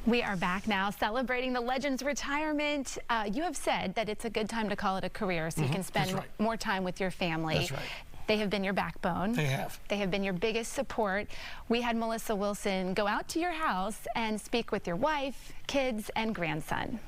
We are back now celebrating the legend's retirement. You have said that it's a good time to call it a career so you can spend more time with your family. That's right. They have been your backbone. They have. They have been your biggest support. We had Melissa Wilson go out to your house and speak with your wife, kids, and grandson.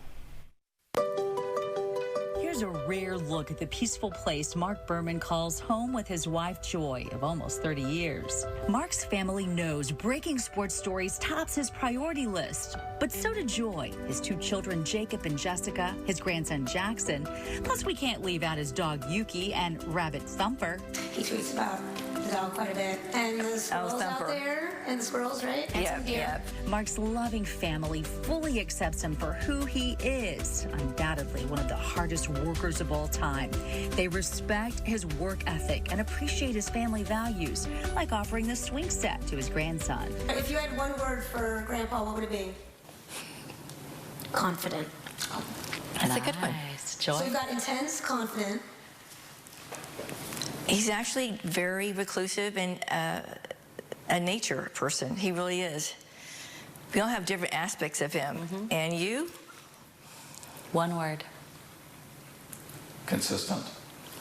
Here's a rare look at the peaceful place Mark Berman calls home with his wife, Joy, of almost 30 years. Mark's family knows breaking sports stories tops his priority list. But so did Joy, his two children, Jacob and Jessica, his grandson, Jackson. Plus, we can't leave out his dog, Yuki, and rabbit, Thumper. He tweets about the dog quite a bit. And the squirrels out there, and the squirrels, right? And Yep. Mark's loving family fully accepts him for who he is. Undoubtedly one of the hardest workers of all time. They respect his work ethic and appreciate his family values, like offering the swing set to his grandson. If you had one word for Grandpa, what would it be? Confident. That's a good one. Joy. So you've got intense, confident. He's actually very reclusive and a nature person. He really is. We all have different aspects of him. And you? One word. Consistent.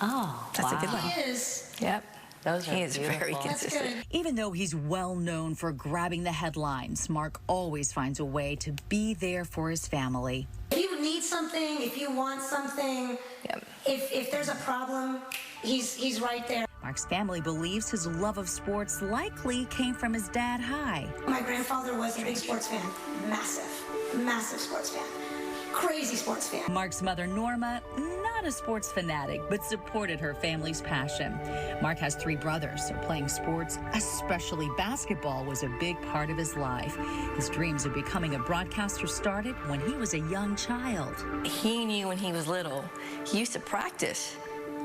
Oh, that's a good one. He is. Yep. Those are he is very consistent. That's good. Even though he's well known for grabbing the headlines, Mark always finds a way to be there for his family. If you need something, if you want something, if there's a problem, he's right there. Mark's family believes his love of sports likely came from his dad, Hi. My grandfather was a big sports fan. Massive sports fan. Crazy sports fan. Mark's mother, Norma, not a sports fanatic, but supported her family's passion. Mark has 3 brothers, so playing sports, especially basketball, was a big part of his life. His dreams of becoming a broadcaster started when he was a young child. He knew when he was little, he used to practice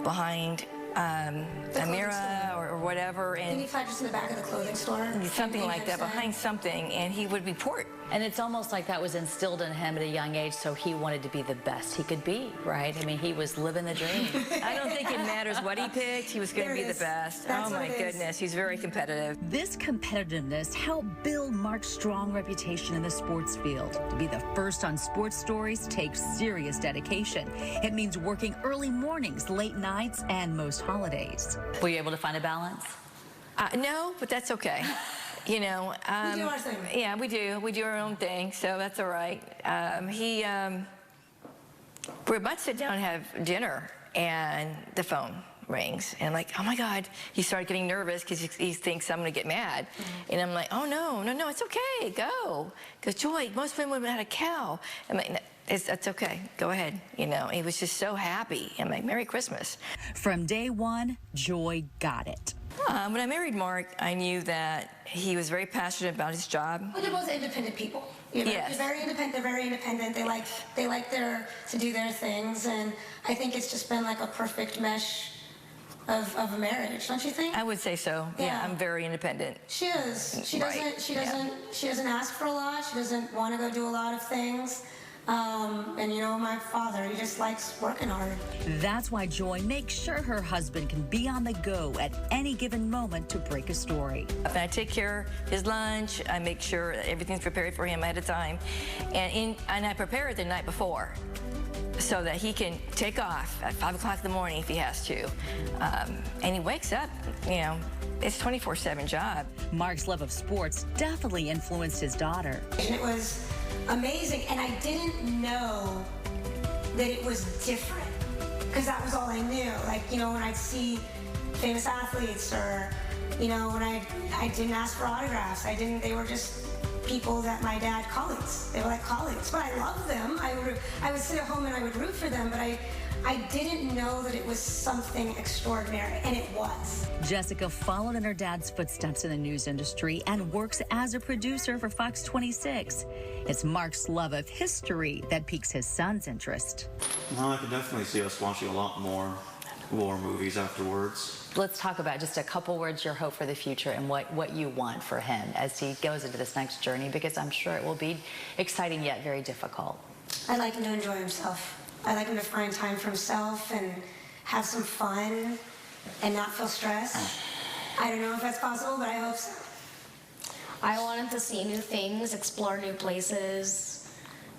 behind a mirror or whatever, and he practiced in the back of the clothing store, something like that, behind something, and he would report. And it's almost like that was instilled in him at a young age, so he wanted to be the best he could be, right? I mean, he was living the dream. I don't think it matters what he picked. He was going to be the best. That's oh my goodness, he's very competitive. This competitiveness helped build Mark's strong reputation in the sports field. To be the first on sports stories takes serious dedication. It means working early mornings, late nights, and most holidays. Were you able to find a balance? No, but that's okay. You know, we do our thing. Yeah, we do. We do our own thing, so that's all right. We're about to sit down and have dinner, and the phone rings, and like, oh my God, he started getting nervous because he thinks I'm gonna get mad. And I'm like, oh no, it's okay, go. Because Joy, most women would have had a cow. I'm like, no, that's okay, go ahead. You know, he was just so happy. I'm like, Merry Christmas. From day one, Joy got it. When I married Mark, I knew that he was very passionate about his job. Well, they're both independent people. You know? Yes. They're very independent. They're very independent. They like to do their things, and I think it's just been like a perfect mesh of a marriage, don't you think? I would say so. Yeah, I'm very independent. She is. She doesn't ask for a lot. She doesn't want to go do a lot of things. And you know, my father, he just likes working hard. That's why Joy makes sure her husband can be on the go at any given moment to break a story. I take care of his lunch. I make sure everything's prepared for him ahead of time. And I prepare it the night before so that he can take off at 5 o'clock in the morning if he has to. And he wakes up, you know, it's a 24/7 job. Mark's love of sports definitely influenced his daughter. And it was amazing, and I didn't know that it was different, because that was all I knew. Like, you know, when I'd see famous athletes, or, you know, when I didn't ask for autographs, they were just people that my dad, colleagues. They were like colleagues, but I loved them. I would sit at home and I would root for them, but I didn't know that it was something extraordinary, and it was. Jessica followed in her dad's footsteps in the news industry and works as a producer for Fox 26. It's Mark's love of history that piques his son's interest. Well, I could definitely see us watching a lot more war movies afterwards. Let's talk about just a couple words, your hope for the future, and what you want for him as he goes into this next journey, because I'm sure it will be exciting yet very difficult. I'd like him to enjoy himself. I'd like him to find time for himself and have some fun and not feel stressed. I don't know if that's possible, but I hope so. I want him to see new things, explore new places,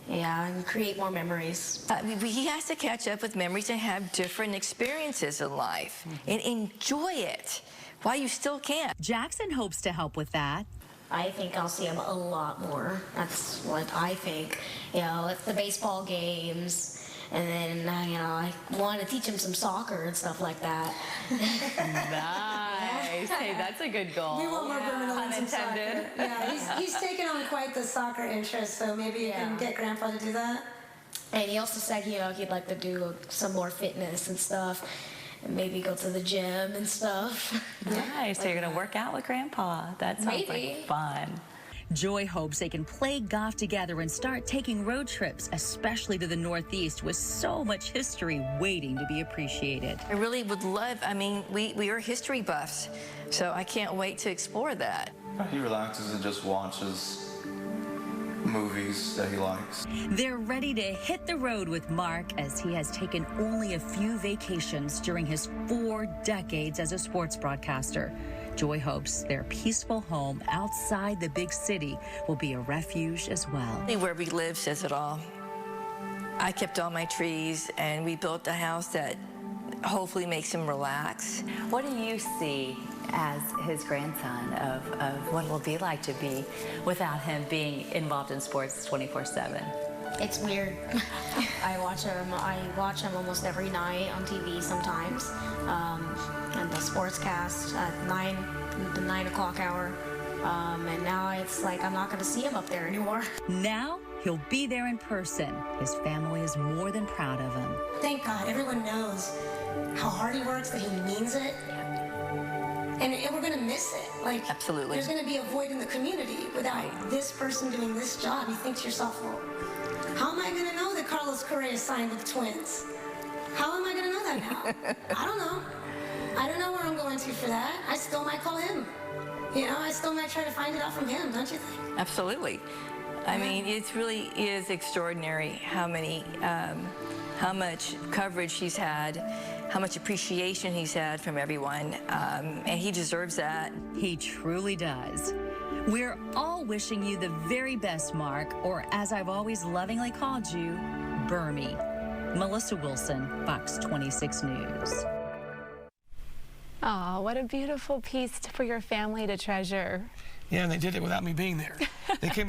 yeah, and create more memories. He has to catch up with memories and have different experiences in life and enjoy it while you still can. Jackson hopes to help with that. I think I'll see him a lot more. That's what I think. You know, at the baseball games, and then, you know, I want to teach him some soccer and stuff like that. Nice. Hey, that's a good goal. We want more Berman to learn some soccer. Unintended. Yeah, he's taken on quite the soccer interest, so maybe you can get Grandpa to do that. And he also said, you know, he'd like to do some more fitness and stuff, and maybe go to the gym and stuff. Nice. So you're going to work out with Grandpa. That sounds like fun. Joy hopes they can play golf together and start taking road trips, especially to the Northeast, with so much history waiting to be appreciated. I really would love, I mean, we are history buffs, so I can't wait to explore that. He relaxes and just watches movies that he likes. They're ready to hit the road with Mark, as he has taken only a few vacations during his 4 decades as a sports broadcaster. Joy hopes their peaceful home outside the big city will be a refuge as well. Where we live says it all. I kept all my trees, and we built a house that hopefully makes him relax. What do you see as his grandson of what it'll be like to be without him being involved in sports 24/7? It's weird. I watch him almost every night on TV sometimes, and the sportscast at the 9 o'clock hour. And now it's like I'm not going to see him up there anymore. Now he'll be there in person. His family is more than proud of him. Thank God everyone knows how hard he works, that he means it. And we're going to miss it. Like, absolutely. There's going to be a void in the community without this person doing this job. You think to yourself, well, how am I going to know that Carlos Correa signed with the Twins? How am I going to know that now? I don't know. I don't know where I'm going to for that. I still might call him. You know, I still might try to find it out from him, don't you think? Absolutely. I mean, it really is extraordinary how much coverage he's had, how much appreciation he's had from everyone, and he deserves that. He truly does. We're all wishing you the very best, Mark, or as I've always lovingly called you, Bermie. Melissa Wilson, Fox 26 News. Oh, what a beautiful piece for your family to treasure. Yeah, and they did it without me being there. They came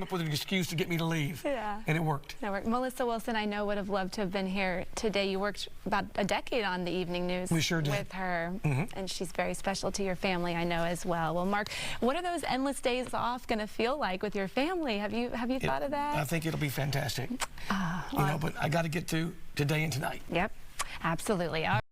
up with an excuse to get me to leave. Yeah. And it worked. It worked. Melissa Wilson, I know, would have loved to have been here today. You worked about a decade on the evening news. We sure did. With her. And she's very special to your family, I know, as well. Well, Mark, what are those endless days off going to feel like with your family? Have you thought of that? I think it'll be fantastic. You know, but I got to get to today and tonight. Yep, absolutely.